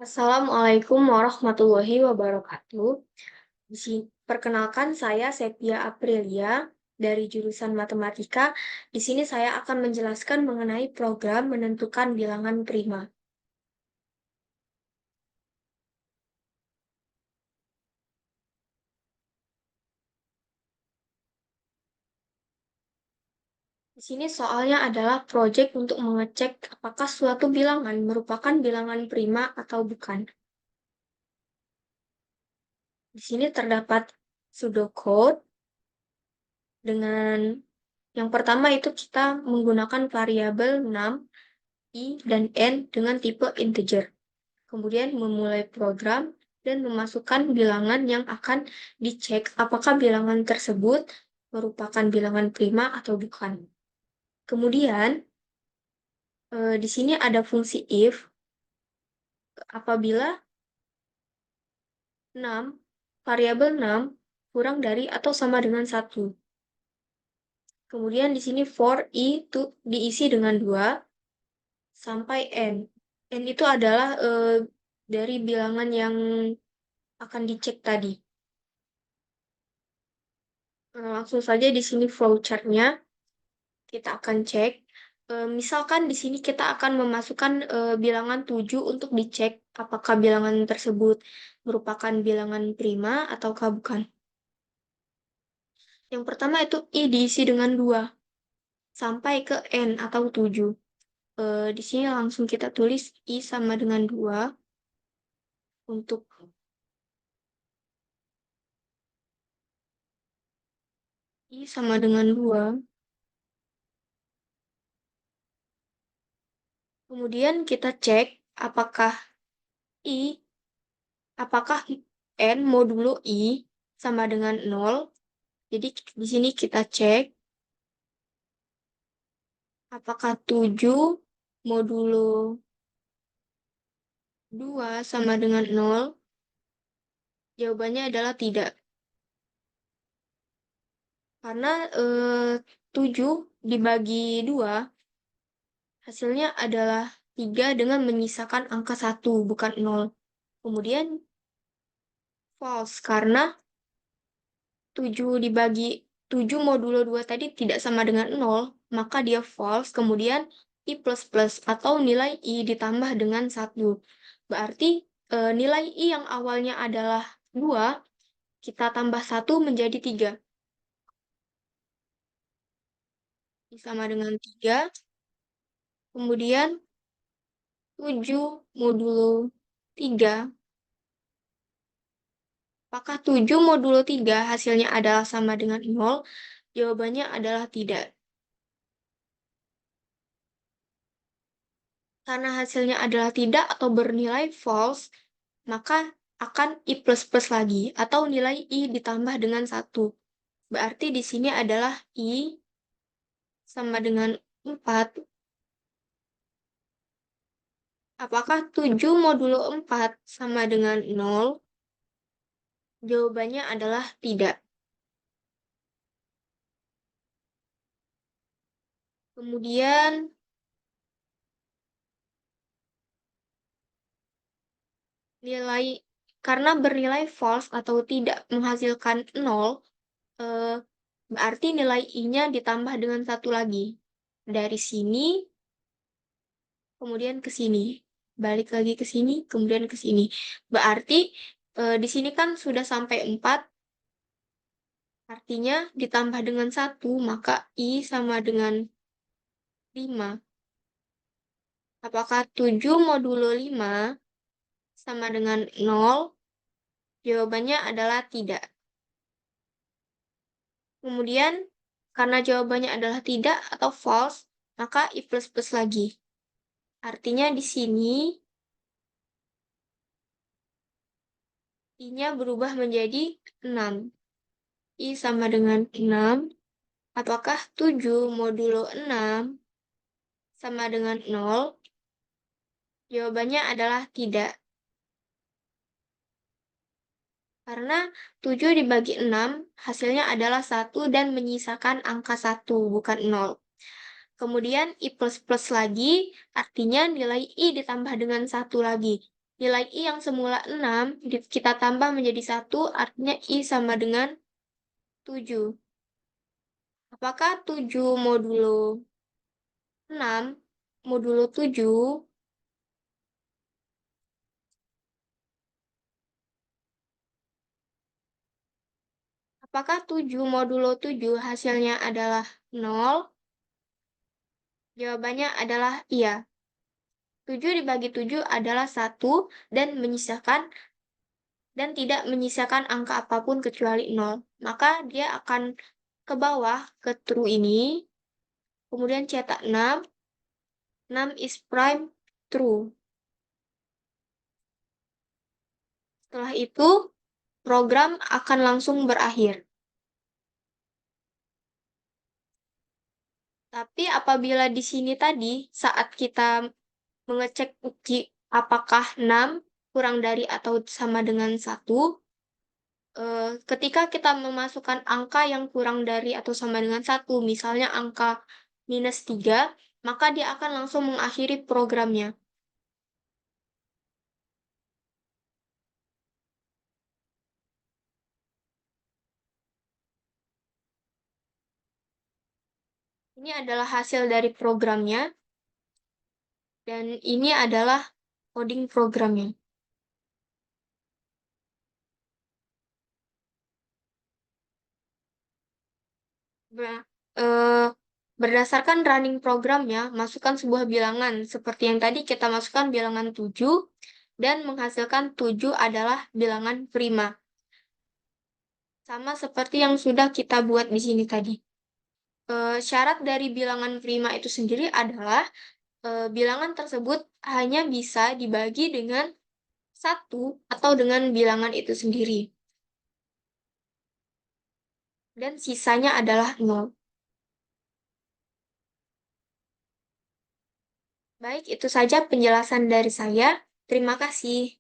Assalamualaikum warahmatullahi wabarakatuh. Perkenalkan saya Sepia Aprilia dari jurusan Matematika. Di sini saya akan menjelaskan mengenai program menentukan bilangan prima. Di sini soalnya adalah proyek untuk mengecek apakah suatu bilangan merupakan bilangan prima atau bukan. Di sini terdapat pseudocode dengan yang pertama itu kita menggunakan variabel 6, I, dan N dengan tipe integer. Kemudian memulai program dan memasukkan bilangan yang akan dicek apakah bilangan tersebut merupakan bilangan prima atau bukan. Kemudian, di sini ada fungsi if apabila 6, variabel 6 kurang dari atau sama dengan 1. Kemudian di sini for i itu diisi dengan 2 sampai n. N itu adalah dari bilangan yang akan dicek tadi. Langsung saja di sini flowchart-nya kita akan cek. Misalkan di sini kita akan memasukkan bilangan 7 untuk dicek apakah bilangan tersebut merupakan bilangan prima ataukah bukan. Yang pertama itu I diisi dengan 2 sampai ke N atau 7. Di sini langsung kita tulis I sama dengan 2 untuk I sama dengan 2. Kemudian kita cek apakah N modulo I sama dengan 0. Jadi di sini kita cek apakah 7 modulo 2 sama dengan 0. Jawabannya adalah tidak. Karena 7 dibagi 2 hasilnya adalah 3 dengan menyisakan angka 1 bukan 0. Kemudian false karena 7 dibagi 7 modulo 2 tadi tidak sama dengan 0, maka dia false. Kemudian I++ atau nilai I ditambah dengan 1. Berarti nilai I yang awalnya adalah 2, kita tambah 1 menjadi 3. I sama dengan 3. Kemudian 7 modulo 3. Apakah 7 modulo 3 hasilnya adalah sama dengan 0? Jawabannya adalah tidak. Karena hasilnya adalah tidak atau bernilai false, maka akan I++ lagi atau nilai I ditambah dengan 1. Berarti di sini adalah I sama dengan 4. Apakah 7 modulo 4 sama dengan 0? Jawabannya adalah tidak. Kemudian karena bernilai false atau tidak menghasilkan 0, berarti nilai I-nya ditambah dengan 1 lagi. Dari sini, kemudian ke sini. Balik lagi ke sini, kemudian ke sini. Berarti di sini kan sudah sampai 4, artinya ditambah dengan 1, maka I sama dengan 5. Apakah 7 modulo 5 sama dengan 0? Jawabannya adalah tidak. Kemudian, karena jawabannya adalah tidak atau false, maka I++ lagi. Artinya di sini, I-nya berubah menjadi 6. I sama dengan 6. Apakah 7 modulo 6 sama dengan 0? Jawabannya adalah tidak. Karena 7 dibagi 6 hasilnya adalah 1 dan menyisakan angka 1, bukan 0. Kemudian I++ lagi, artinya nilai I ditambah dengan 1 lagi. nilai I yang semula 6 kita tambah menjadi 1, artinya I sama dengan 7. Apakah 7 modulo 6 modulo 7 apakah 7 modulo 7 hasilnya adalah 0? Jawabannya adalah iya. 7 dibagi 7 adalah 1 dan tidak menyisakan angka apapun kecuali 0. Maka dia akan ke bawah ke true ini, kemudian cetak 6. 6 is prime true. Setelah itu, program akan langsung berakhir. Tapi apabila di sini tadi, saat kita mengecek apakah 6 kurang dari atau sama dengan 1, ketika kita memasukkan angka yang kurang dari atau sama dengan 1, misalnya angka minus 3, maka dia akan langsung mengakhiri programnya. Ini adalah hasil dari programnya, dan ini adalah coding programnya. Berdasarkan running programnya, masukkan sebuah bilangan. Seperti yang tadi kita masukkan bilangan 7, dan menghasilkan 7 adalah bilangan prima. Sama seperti yang sudah kita buat di sini tadi. Syarat dari bilangan prima itu sendiri adalah bilangan tersebut hanya bisa dibagi dengan 1 atau dengan bilangan itu sendiri. Dan sisanya adalah 0. Baik, itu saja penjelasan dari saya. Terima kasih.